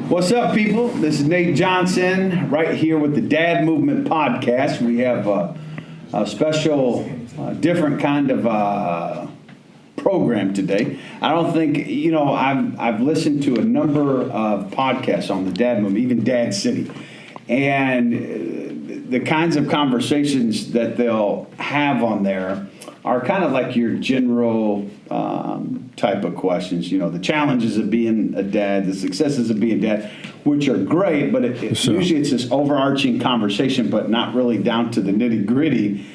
What's up, people? This is Nate Johnson right here with the Dad Movement Podcast. We have a special, different kind of program today. I don't think, I've listened to a number of podcasts on the Dad Movement, even Dad City, and the kinds of conversations that they'll have on there are kind of like your general type of questions. The challenges of being a dad, the successes of being a dad, which are great, but usually it's this overarching conversation, but not really down to the nitty gritty.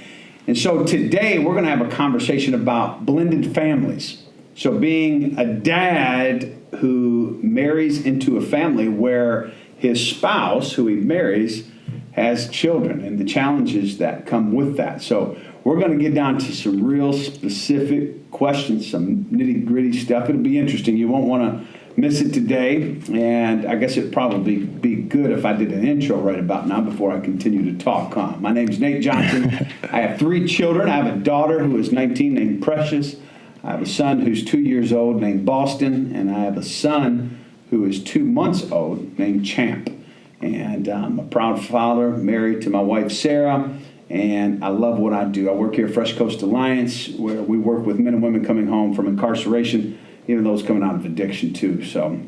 And so today we're going to have a conversation about blended families. So being a dad who marries into a family where his spouse, who he marries, has children and the challenges that come with that. So we're going to get down to some real specific questions, some nitty-gritty stuff. It'll be interesting. You won't want to miss it today. And I guess it'd probably be good if I did an intro right about now before I continue to talk. My name's Nate Johnson. I have 3 children. I have a daughter who is 19 named Precious. I have a son who's 2 years old named Boston. And I have a son who is 2 months old named Champ. And I'm a proud father, married to my wife, Sarah. And I love what I do. I work here at Fresh Coast Alliance, where we work with men and women coming home from incarceration, even those coming out of addiction too. So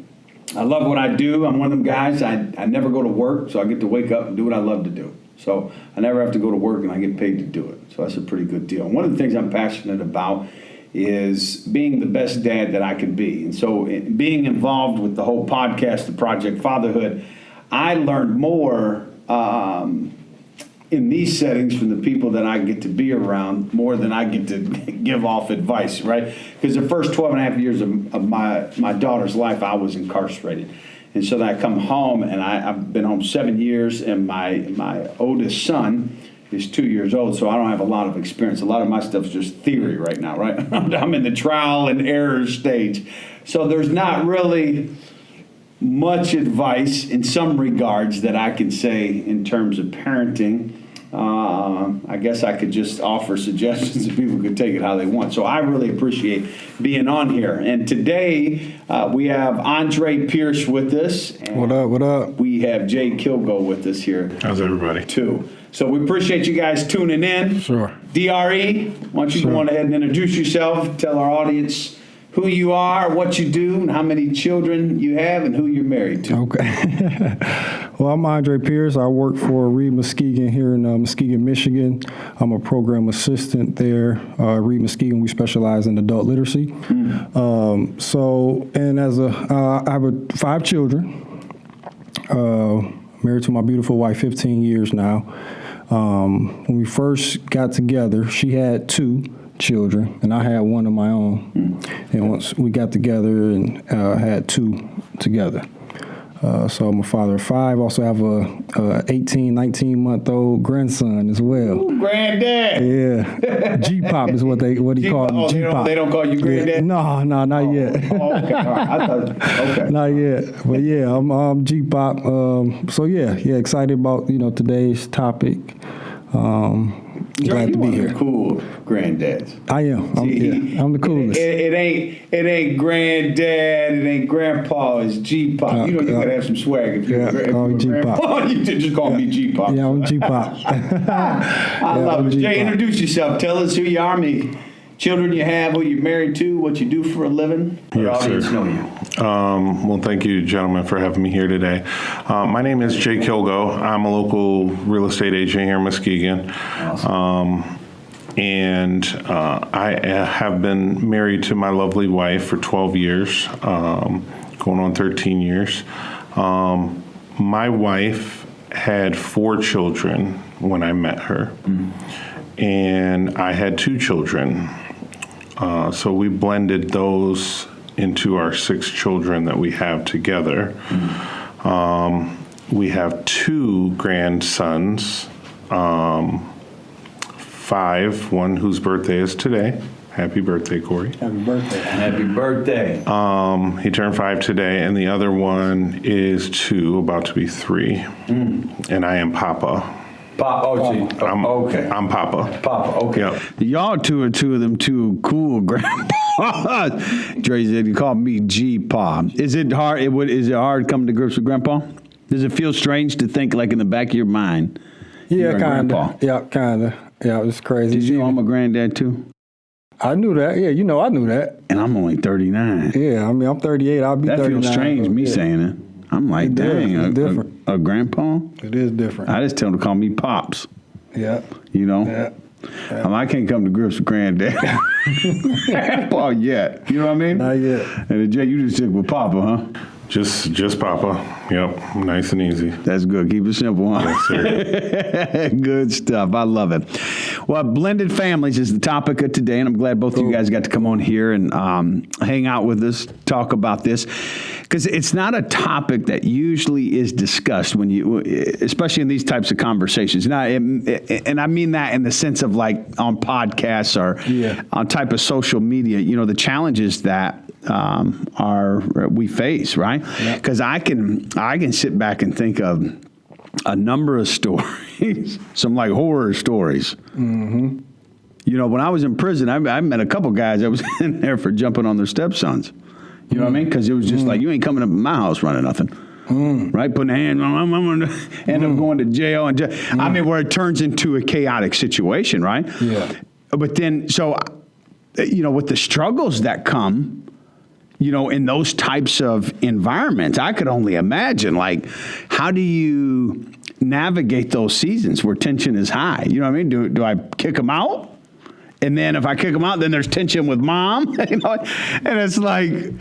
I love what I do. I'm one of them guys. I never go to work, so I get to wake up and do what I love to do. So I never have to go to work, and I get paid to do it. So that's a pretty good deal. And one of the things I'm passionate about is being the best dad that I can be. And so being involved with the whole podcast, the Project Fatherhood, I learned more in these settings from the people that I get to be around more than I get to give off advice, right? Because the first 12 and a half years of my daughter's life, I was incarcerated. And so then I come home, and I've been home 7 years, and my oldest son is 2 years old, so I don't have a lot of experience. A lot of my stuff is just theory right now, right? I'm in the trial and error stage. So there's not really much advice in some regards that I can say in terms of parenting. I guess I could just offer suggestions and people could take it how they want. So I really appreciate being on here. And today we have Andre Pierce with us. What up, what up? We have Jay Kilgo with us here. How's everybody? Too. So we appreciate you guys tuning in. Sure. DRE, why don't you go on ahead and introduce yourself, tell our audience who you are, what you do, and how many children you have, and who you're married to. Okay. Well, I'm Andre Pierce. I work for Reed Muskegon here in Muskegon, Michigan. I'm a program assistant there. Reed Muskegon, we specialize in adult literacy. I have 5 children. Married to my beautiful wife 15 years now. When we first got together, she had 2 children, and I had 1 of my own. And once we got together and had 2 together. So I'm a father of 5. Also have a 18, 19-month-old grandson as well. Ooh, granddad. Yeah. G-pop is what he called me. G-pop. They don't call you granddad? Yeah. No, not yet. Oh, okay. All right. I thought, okay. Not yet. But yeah, I'm G-pop. So yeah, excited about, today's topic. Glad to be here. Cool granddads. I am. I'm the coolest. It ain't granddad. It ain't grandpa. It's G-pop. You gotta have some swag if you're G-pop. You just call me G-pop. Yeah, I'm G-pop. I love it. G-pop. Jay, introduce yourself. Tell us who you are, me. Children you have, who you're married to, what you do for a living. Your audience know you. Well, thank you, gentlemen, for having me here today. My name is Jay Kilgo. I'm a local real estate agent here in Muskegon. Awesome. I have been married to my lovely wife for 12 years, going on 13 years. My wife had 4 children when I met her, and I had 2 children. So we blended those into our 6 children that we have together. We have 2 grandsons, 5, one whose birthday is today. Happy birthday, Corey. Happy birthday. Happy birthday. He turned 5 today, and the other one is 2, about to be 3. And I am Papa. Okay. I'm Papa. Papa, okay. Yep. Y'all two are two of them two cool grandpas. Tracy, you call me G-Pa. Is it hard? Is it hard coming to grips with Grandpa? Does it feel strange to think, like, in the back of your mind? Yeah, kind of. Yeah, kind of. Yeah, it's crazy. Did you know I'm a granddad too? I knew that. Yeah, I knew that. And I'm only 39. Yeah, I mean, I'm 38. I'll be 39. That feels strange, me saying it. I'm like, dang, different. A grandpa? It is different. I just tell him to call me Pops. Yeah. You know? Yeah. I can't come to grips with granddad. Grandpa yet. You know what I mean? Not yet. And Jay, you just stick with Papa, huh? Just Papa. Yep, nice and easy. That's good. Keep it simple, huh? Yes, sir. Good stuff. I love it. Well, blended families is the topic of today, and I'm glad both of you guys got to come on here and hang out with us, talk about this, because it's not a topic that usually is discussed when you, especially in these types of conversations. Now, and I mean that in the sense of like on podcasts or on type of social media. You know, the challenges that we face, right? Because I can sit back and think of a number of stories, some like horror stories. Mm-hmm. You know, when I was in prison, I met a couple guys that was in there for jumping on their stepsons. You know what I mean? Because it was just like, you ain't coming up in my house running nothing. Right? Putting a hand on, I'm going to end up going to jail. I mean, where it turns into a chaotic situation, right? Yeah. But then, so, you know, with the struggles that come, you know, in those types of environments, I could only imagine, like, how do you navigate those seasons where tension is high? You know what I mean? Do I kick them out? And then if I kick them out, then there's tension with mom, you know? And it's like,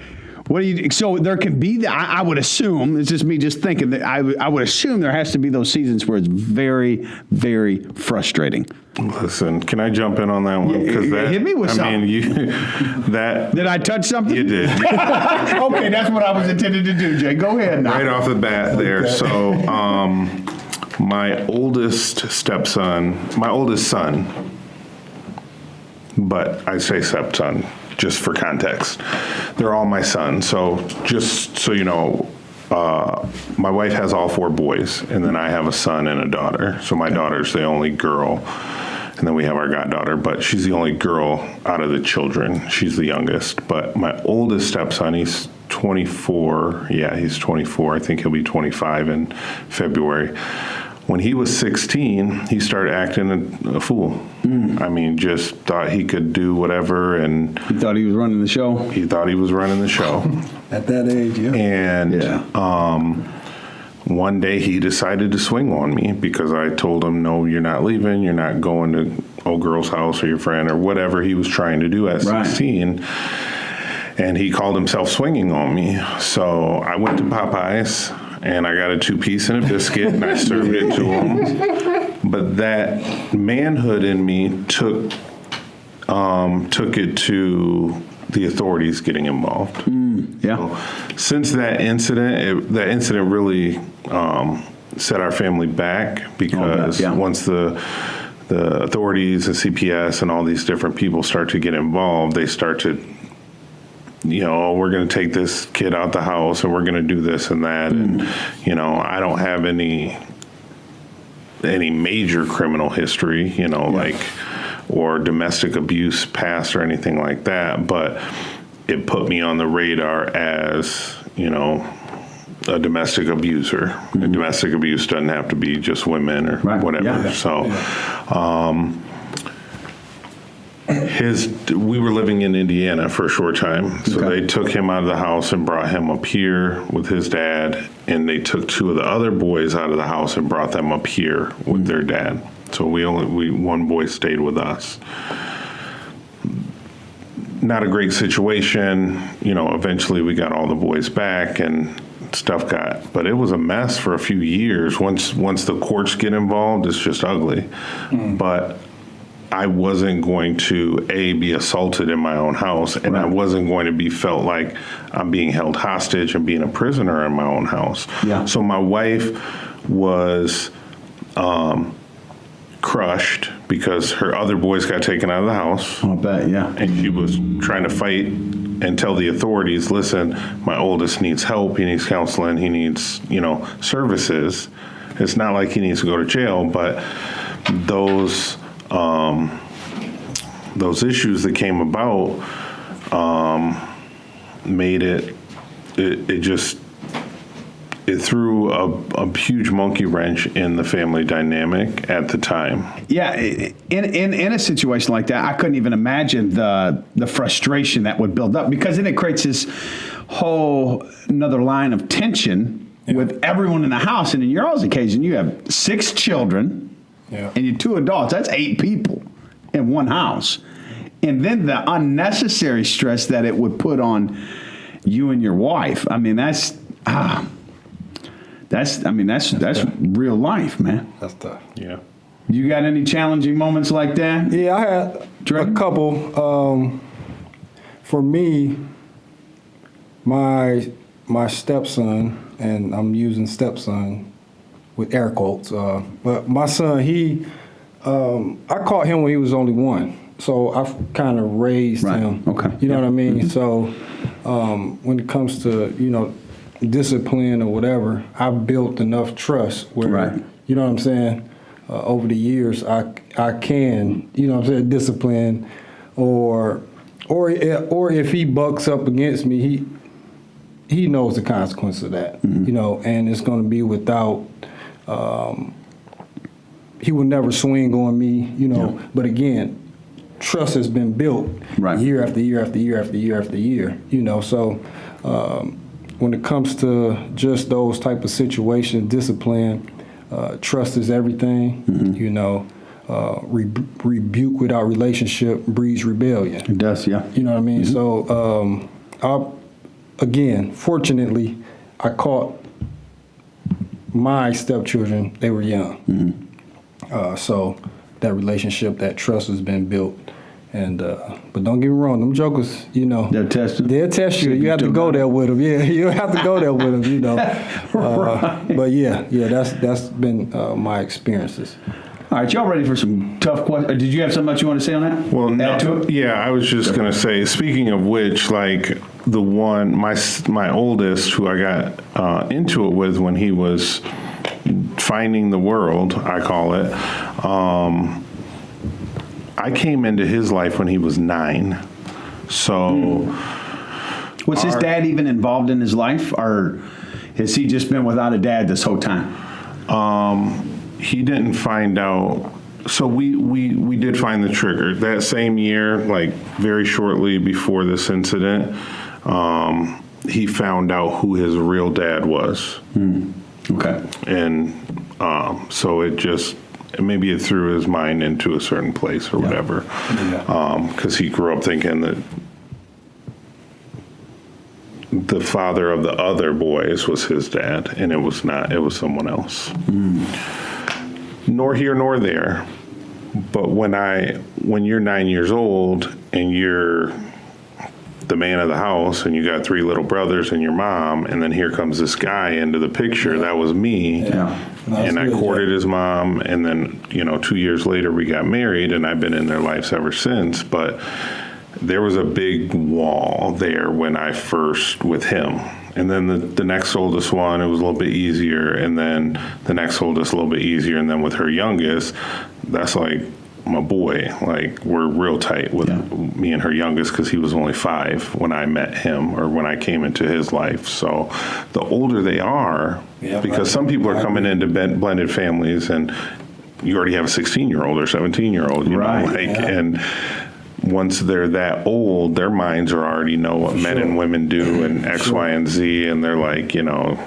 what do you, so there can be, I would assume, it's just me just thinking that I would assume there has to be those seasons where it's very, very frustrating. Listen, can I jump in on that one? Because that hit me with something. I mean, that. Did I touch something? You did. Okay, that's what I was intended to do, Jay. Go ahead now. Right off the bat there. Okay. So, my oldest son, but I say stepson just for context. They're all my sons. So just so you know, my wife has all 4 boys, and then I have a son and a daughter. So my daughter's the only girl, and then we have our goddaughter, but she's the only girl out of the children. She's the youngest. But my oldest stepson, he's 24. Yeah, he's 24. I think he'll be 25 in February. When he was 16, he started acting a fool. I mean, just thought he could do whatever, and He thought he was running the show? he thought he was running the show. At that age, yeah. And one day he decided to swing on me because I told him, no, you're not leaving. You're not going to old girl's house or your friend or whatever he was trying to do at 16. And he called himself swinging on me. So I went to Popeyes and I got a 2-piece and a biscuit and I served it to him. But that manhood in me took it to the authorities getting involved. Yeah. So, since that incident, really set our family back because once the authorities, the CPS, and all these different people start to get involved, they start to, you know, we're going to take this kid out the house and we're going to do this and that. And, you know, I don't have any major criminal history, you know, like, or domestic abuse past or anything like that. But it put me on the radar as, you know, a domestic abuser. And domestic abuse doesn't have to be just women or whatever. Yeah. So, we were living in Indiana for a short time. So they took him out of the house and brought him up here with his dad. And they took 2 of the other boys out of the house and brought them up here with their dad. So one boy stayed with us. Not a great situation. You know, eventually we got all the boys back and but it was a mess for a few years. Once the courts get involved, it's just ugly. But I wasn't going to, be assaulted in my own house, and I wasn't going to be felt like I'm being held hostage and being a prisoner in my own house. Yeah. So my wife was crushed because her other boys got taken out of the house. I'll bet, yeah. And she was trying to fight and tell the authorities, listen, my oldest needs help, he needs counseling, he needs, you know, services. It's not like he needs to go to jail, but those issues that came about made it threw a huge monkey wrench in the family dynamic at the time. Yeah, in a situation like that, I couldn't even imagine the frustration that would build up, because then it creates this whole another line of tension with everyone in the house. And in your all's occasion, you have 6 children and your 2 adults. That's 8 people in one house. And then the unnecessary stress that it would put on you and your wife. I mean, that's real life, man. That's tough. Yeah. You got any challenging moments like that? Yeah, I had a couple. For me, my stepson, and I'm using stepson with air quotes, but my son, I caught him when he was only 1. So I've kind of raised him. Okay. You know what I mean? So when it comes to, discipline or whatever, I've built enough trust where, you know what I'm saying, over the years, I can, discipline, or if he bucks up against me, he knows the consequence of that, and it's going to be without, he will never swing on me, but again, trust has been built year after year after year after year after year, so when it comes to just those type of situations, discipline, trust is everything, rebuke without relationship breeds rebellion. It does, yeah. You know what I mean? So, fortunately, I caught my stepchildren, they were young. So that relationship, that trust has been built. And but don't get me wrong, them jokers, They'll test you. They'll test you. You have to go there with them. Yeah, you have to go there with them. But yeah, that's been my experiences. All right, y'all ready for some tough questions? Did you have something else you want to say on that? Well, Add to it? yeah, I was just going to say, speaking of which, like the one, my oldest, who I got into it with when he was finding the world, I call it, I came into his life when he was 9. So. Was his dad even involved in his life, or has he just been without a dad this whole time? He didn't find out. So we did find the trigger that same year, like very shortly before this incident. He found out who his real dad was. Okay. And so maybe it threw his mind into a certain place or whatever. Because he grew up thinking that the father of the other boys was his dad, and it was not. It was someone else. Nor here nor there. But when you're 9 years old and you're the man of the house and you got 3 little brothers and your mom, and then here comes this guy into the picture, that was me. And I courted his mom, and then 2 years later we got married, and I've been in their lives ever since. But there was a big wall there when I first with him. And then the next oldest one, it was a little bit easier. And then the next oldest, a little bit easier. And then with her youngest, that's like my boy. Like, we're real tight with me and her youngest, because he was only 5 when I met him, or when I came into his life. So the older they are, because some people are coming into blended families, and you already have a 16-year-old or 17-year-old, you know, and once they're that old, their minds are already know what men and women do, and X, Y, and Z, and they're like,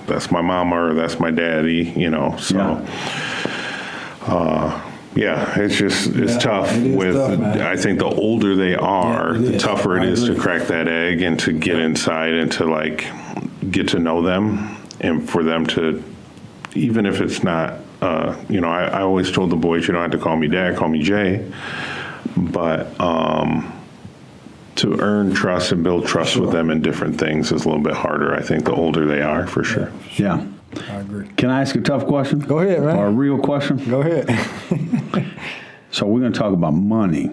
that's my mama or that's my daddy, so. It's tough. I think the older they are, the tougher it is to crack that egg and to get inside and to get to know them, and for them to, even if it's not, I always told the boys, you don't have to call me dad, call me Jay. But to earn trust and build trust with them in different things is a little bit harder, I think, the older they are, for sure. Yeah. I agree. Can I ask a tough question? Go ahead, man. Or a real question? Go ahead. So we're going to talk about money.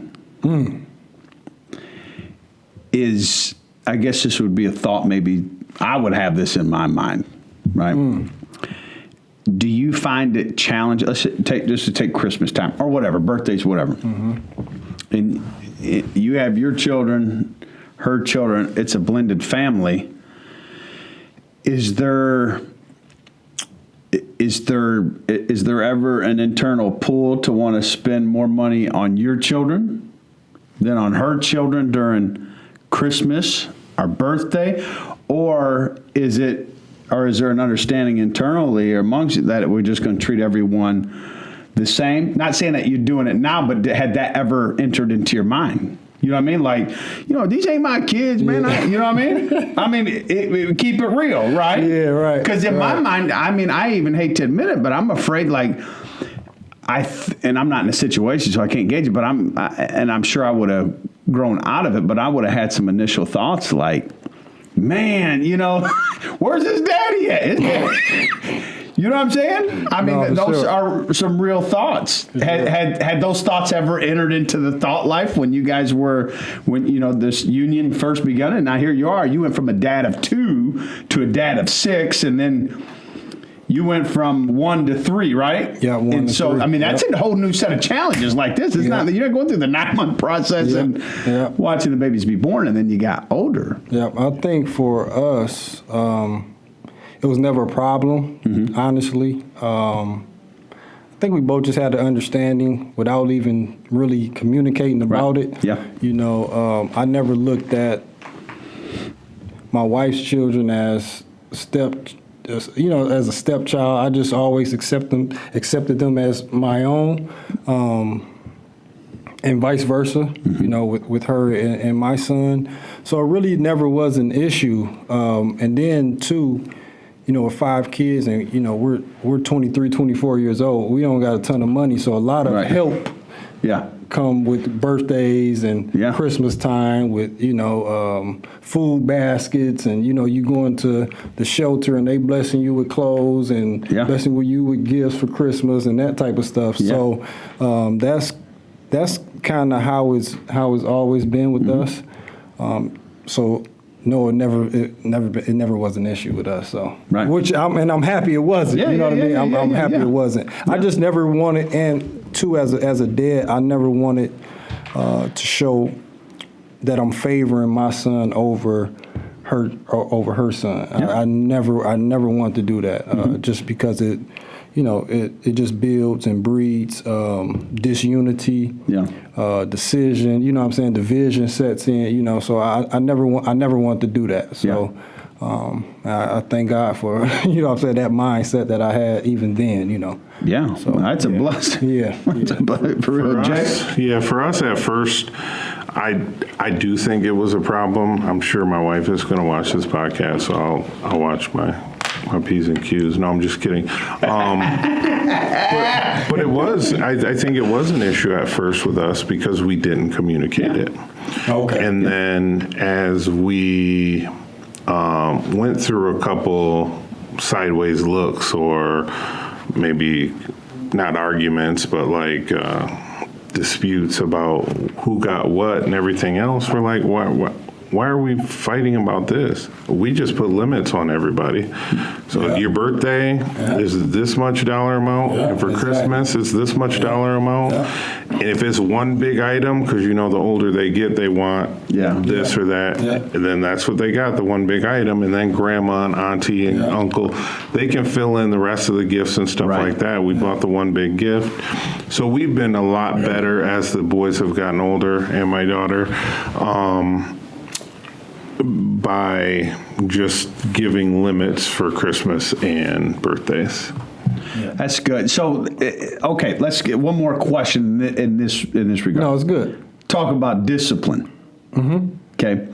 I guess this would be a thought, maybe I would have this in my mind, right? do you find it challenging? Let's take Christmas time or whatever, birthdays, whatever. And you have your children, her children. It's a blended family. Is there ever an internal pull to want to spend more money on your children than on her children during Christmas or birthday, or is there an understanding internally or amongst you that we're just going to treat everyone the same? Not saying that you're doing it now, but had that ever entered into your mind? You know what I mean? Like, these ain't my kids, man. You know what I mean? I mean, keep it real, right? Yeah, right. Because in my mind, I even hate to admit it, but I'm afraid, like, and I'm not in a situation, so I can't gauge it, but I'm sure I would have grown out of it, but I would have had some initial thoughts like, man, where's his daddy at? You know what I'm saying? I mean, those are some real thoughts. Had those thoughts ever entered into the thought life when you guys when this union first begun? And now here you are. You went from a dad of 2 to a dad of 6, and then you went from 1 to 3, right? Yeah, 1 and to so 3. I mean, that's a whole new set of challenges like this. It's not you're not going through the 9-month process and watching the babies be born, and then you got older. Yeah, I think for us, it was never a problem, honestly. I think we both just had the understanding without even really communicating about it. Yeah. I never looked at my wife's children as a stepchild. I just always accepted them as my own, and vice versa. With her and my son. So it really never was an issue. And then too, with 5 kids, and we're 23, 24 years old. We don't got a ton of money, so a lot of help come with birthdays and Christmas time with food baskets, and you going to the shelter and they blessing you with clothes and blessing you with gifts for Christmas and that type of stuff. So that's kind of how it's always been with us. So. No, it never was an issue with us. So, I'm happy it wasn't. You know what I mean? I'm happy it wasn't. I just never wanted, and too, as a dad, I never wanted to show that I'm favoring my son over her son. I never wanted to do that. Just because it just builds and breeds disunity, decision. You know what I'm saying? Division sets in. So I never want to do that. So I thank God for what I'm saying, that mindset that I had even then. Yeah. So that's a blessing. Yeah. For us at first, I do think it was a problem. I'm sure my wife is going to watch this podcast, so I'll watch my P's and Q's. No, I'm just kidding. But it was, I think it was an issue at first with us because we didn't communicate it. Okay. And then as we went through a couple sideways looks, or maybe not arguments, but like disputes about who got what and everything else, we're like, why are we fighting about this? We just put limits on everybody. So your birthday is this much dollar amount, and for Christmas it's this much dollar amount. And if it's one big item, because the older they get, they want this or that, and then that's what they got, the one big item, and then grandma and auntie and uncle, they can fill in the rest of the gifts and stuff like that. We bought the one big gift. So we've been a lot better as the boys have gotten older, and my daughter, by just giving limits for Christmas and birthdays. That's good. So, okay, let's get one more question in this regard. No, it's good. Talk about discipline. Okay.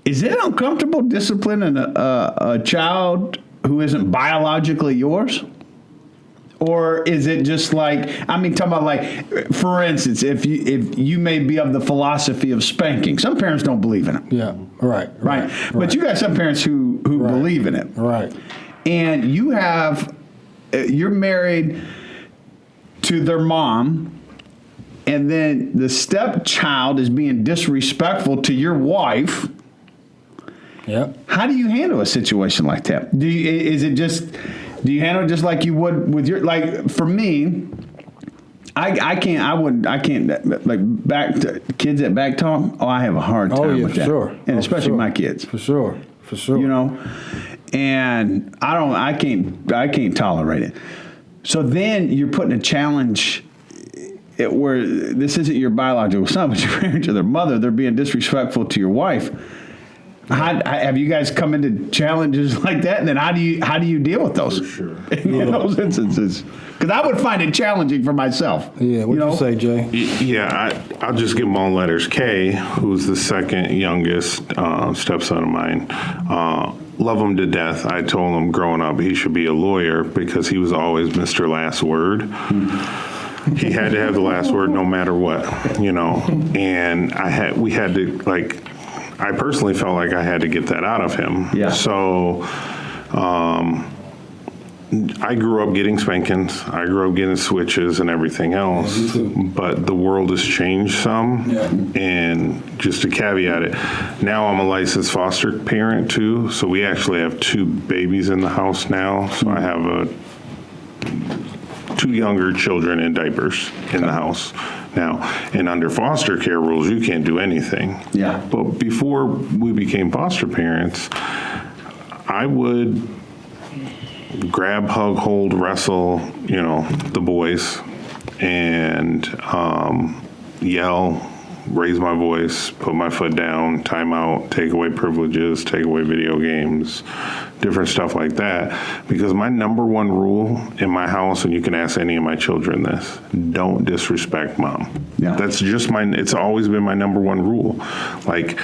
Is it uncomfortable disciplining a child who isn't biologically yours? Or is it just like, talking about like, for instance, if you may be of the philosophy of spanking. Some parents don't believe in it. Yeah, right. But you got some parents who believe in it. Right. And you're married to their mom, and then the stepchild is being disrespectful to your wife. Yeah. How do you handle a situation like that? Is it just Do you handle it just like you would with your, like, for me, I can't, like, back to kids at back talk, I have a hard time with for that. sure. And especially for sure. my kids. For sure. You know? And I can't tolerate it. So then you're putting a challenge where this isn't your biological son, but your parents or their mother, they're being disrespectful to your wife. Have you guys come into challenges like that? And then how do you deal with those? For sure. In those instances? Because I would find it challenging for myself. Yeah, what you say, Jay? Yeah, I'll just give them all letters. K, who's the second youngest stepson of mine, love him to death. I told him growing up he should be a lawyer because he was always Mr. Last Word. He had to have the last word no matter what, you know. And we had to, like, I personally felt like I had to get that out of him. Yeah. So I grew up getting spankings. I grew up getting switches and everything else. Yeah, me too. But the world has changed some. Yeah. And just to caveat it, now I'm a licensed foster parent too. So we actually have 2 babies in the house now. So I have 2 younger children in diapers in the house now. And under foster care rules, you can't do anything. Yeah. But before we became foster parents, I would grab, hug, hold, wrestle, you know, the boys, and yell, raise my voice, put my foot down, time out, take away privileges, take away video games, different stuff like that. Because my number one rule in my house, and you can ask any of my children this, don't disrespect mom. Yeah. That's just it's always been my number one rule. Like,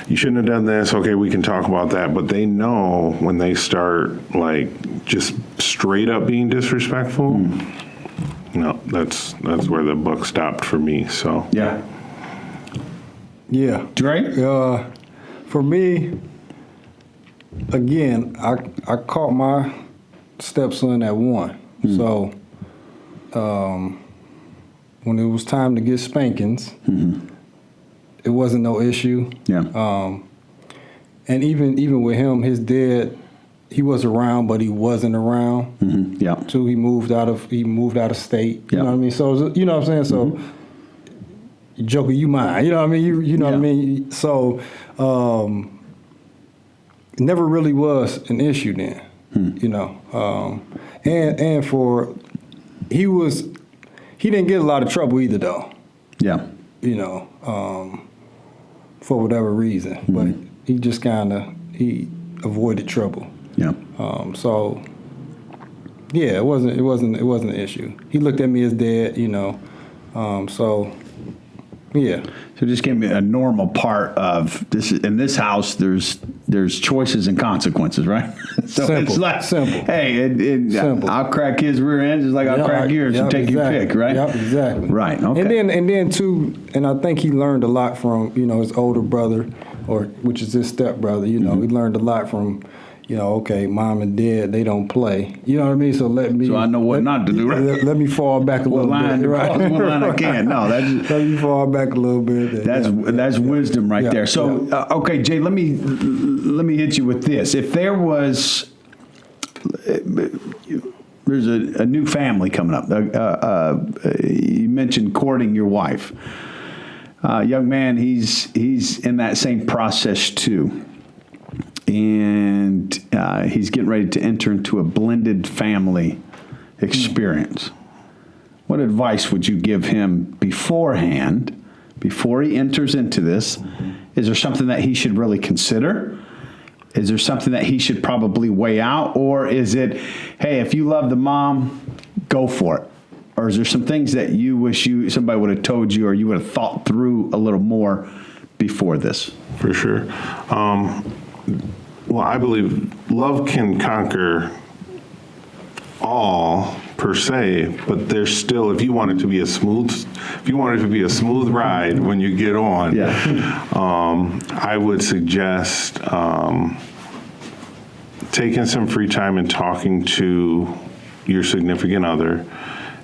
you shouldn't have done this. Okay, we can talk about that. But they know when they start, like, just straight up being disrespectful, no, that's where the buck stopped for me. So Yeah. Yeah. Dre? For me, again, I caught my stepson at 1. So when it was time to get spankings, it wasn't no issue. Yeah. And even with him, his dad, he was around, but he wasn't around. Yeah. Too, he moved out of state. You Yeah. know what I mean? So you know what I'm saying? So Joker, you mine. You know what I mean? You know what I mean? So it never really was an issue then. You know. And for he didn't get a lot of trouble either though. Yeah. You know, for whatever reason. But he just he avoided trouble. Yeah. So yeah, it wasn't an issue. He looked at me as dad, you know. So yeah. So just give me a normal part of this. In this house, there's choices and consequences, right? So Simple. it's like, Simple. hey, Simple. I'll crack his rear end just like I'll crack yours. So take your pick, right? Yep, exactly. Right. Okay. And then too, and I think he learned a lot from, you know, his older brother, which is his stepbrother. You know, he learned a lot from, you know, okay, mom and dad, they don't play. You know what I mean? So So I know what not to do, right? Let me fall back a What little line bit. to Right. cross, what line I can't. No, that's let me fall back a little bit. that's wisdom right Yeah, there. So okay, Jay, let me hit you with this. If there was, there's a new family coming up. You mentioned courting your wife. Young man, he's in that same process too. And he's getting ready to enter into a blended family experience. What advice would you give him beforehand, before he enters into this? Is there something that he should really consider? Is there something that he should probably weigh out? Or is it, hey, if you love the mom, go for it? Or is there some things that you wish somebody would have told you or you would have thought through a little more before this? for sure. Well, I believe love can conquer all per se, but there's still, if you want it to be a smooth ride when you get on, I would suggest taking some free time and talking to your significant other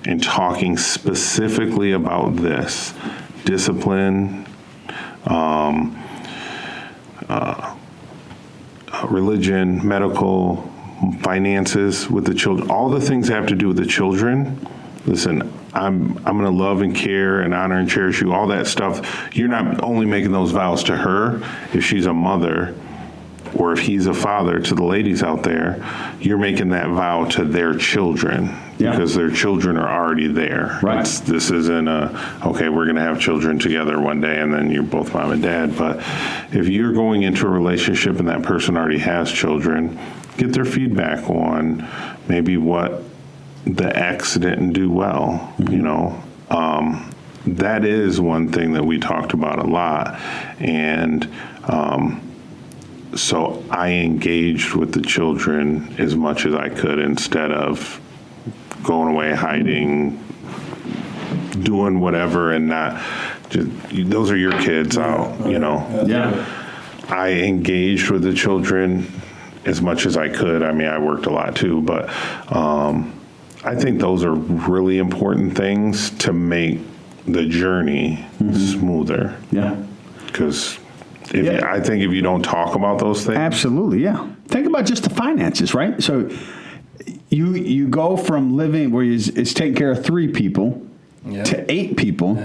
and talking specifically about this discipline, religion, medical, finances with the children, all the things that have to do with the children. Listen, I'm going to love and care and honor and cherish you, all that stuff. You're not only making those vows to her if she's a mother or if he's a father, to the ladies out there, you're making that vow to their children because their children are already there. Right. This isn't okay, we're going to have children together one day and then you're both mom and dad. But if you're going into a relationship and that person already has children, get their feedback on maybe what the ex didn't do well, that is one thing that we talked about a lot. And so I engaged with the children as much as I could instead of going away, hiding, doing whatever, and not just, those are your kids out, I engaged with the children as much as I could. I mean, I worked a lot too, but I think those are really important things to make the journey smoother. Yeah. Because I think if you don't talk about those things. Absolutely, yeah. Think about just the finances, right? So you go from living where it's taking care of 3 people to 8 people,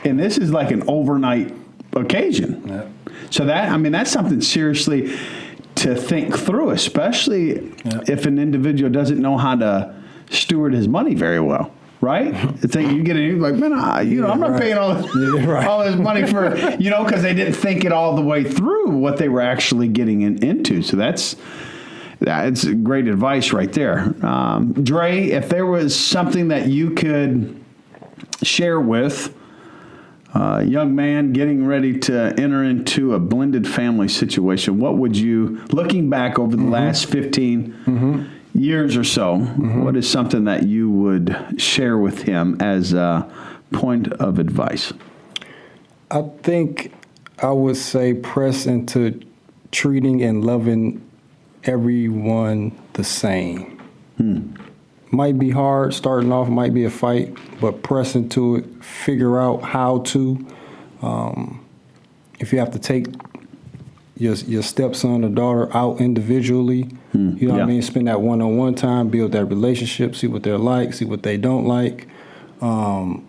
and this is like an overnight occasion. Yeah. So that's something seriously to think through, especially if an individual doesn't know how to steward his money very well. Right? It's like you get in, you're like, man, I'm not paying all this money for, because they didn't think it all the way through what they were actually getting into. So that's great advice right there. Dre, if there was something that you could share with a young man getting ready to enter into a blended family situation, what would you, looking back over the last 15 years or so, what is something that you would share with him as a point of advice? I think I would say press into treating and loving everyone the same. Might be hard starting off, might be a fight, but press into it, figure out how to. If you have to take your stepson or daughter out individually, you know what I mean? Spend that one-on-one time, build that relationship, see what they're like, see what they don't like. I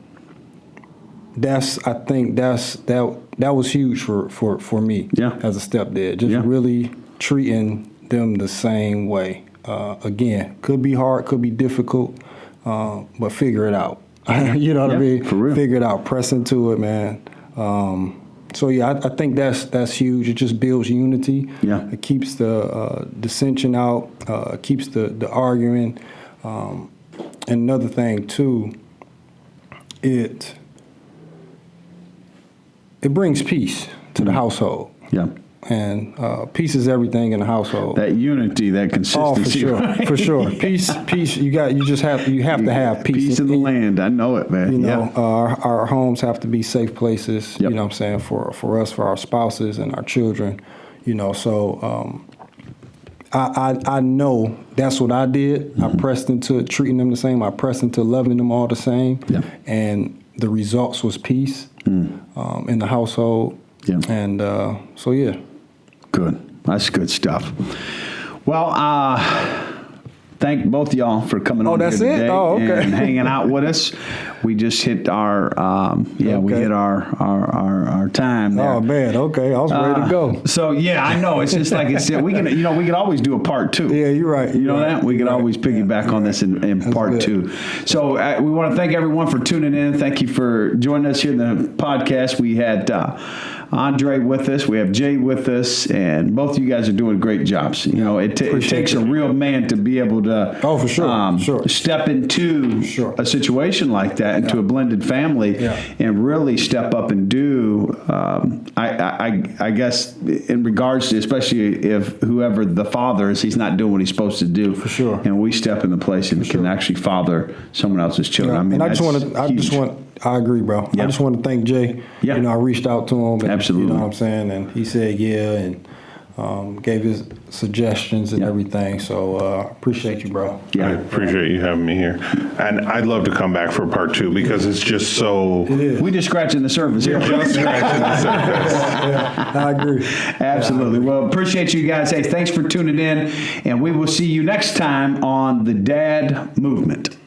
think that was huge for me as a stepdad. Just really treating them the same way. Again, could be hard, could be difficult, but figure it out. You know what I mean? For real. Figure it out. Press into it, man. So I think that's huge. It just builds unity. Yeah. It keeps the dissension out. Keeps the arguing. And another thing too, it brings peace to the household. Yeah. And peace is everything in the household. That unity, that consistency. Oh, for sure, right? For sure. Peace. You have to have peace. Peace in the land. I know it, man. Our homes have to be safe places. You know what I'm saying, for us, for our spouses and our children. So I know that's what I did. I pressed into treating them the same. I pressed into loving them all the same. Yeah. And the results was peace in the household. Yeah. And so yeah. Good. That's good stuff. Well, thank both of y'all for coming on that's here it? today Oh, okay. and hanging out with us. We just hit our we hit our time there. Oh man, okay. I was ready to go. So I know. It's just like it's we can we could always do a part 2. Yeah, you're right. You know that? We could always piggyback on this in part 2. So we want to thank everyone for tuning in. Thank you for joining us here in the podcast. We had Andre with us. We have Jay with us, and both of you guys are doing great jobs. It takes a real man to be able to for sure. Step into a situation like that, into a blended family, and really step up and do. I guess in regards to, especially if whoever the father is, he's not doing what he's supposed to do. For sure. And we step in the place and can actually father someone else's children. Yeah. I agree, bro. I just want to thank Jay. I reached out to him. And, Absolutely. You know what I'm saying? And he said, yeah. And gave his suggestions and everything. So appreciate you, bro. I appreciate you having me here. And I'd love to come back for part 2 because it's just so. We just scratching the surface here. Just scratching the surface. I agree. Absolutely. Well, appreciate you guys. Hey, thanks for tuning in, and we will see you next time on the Dad Movement.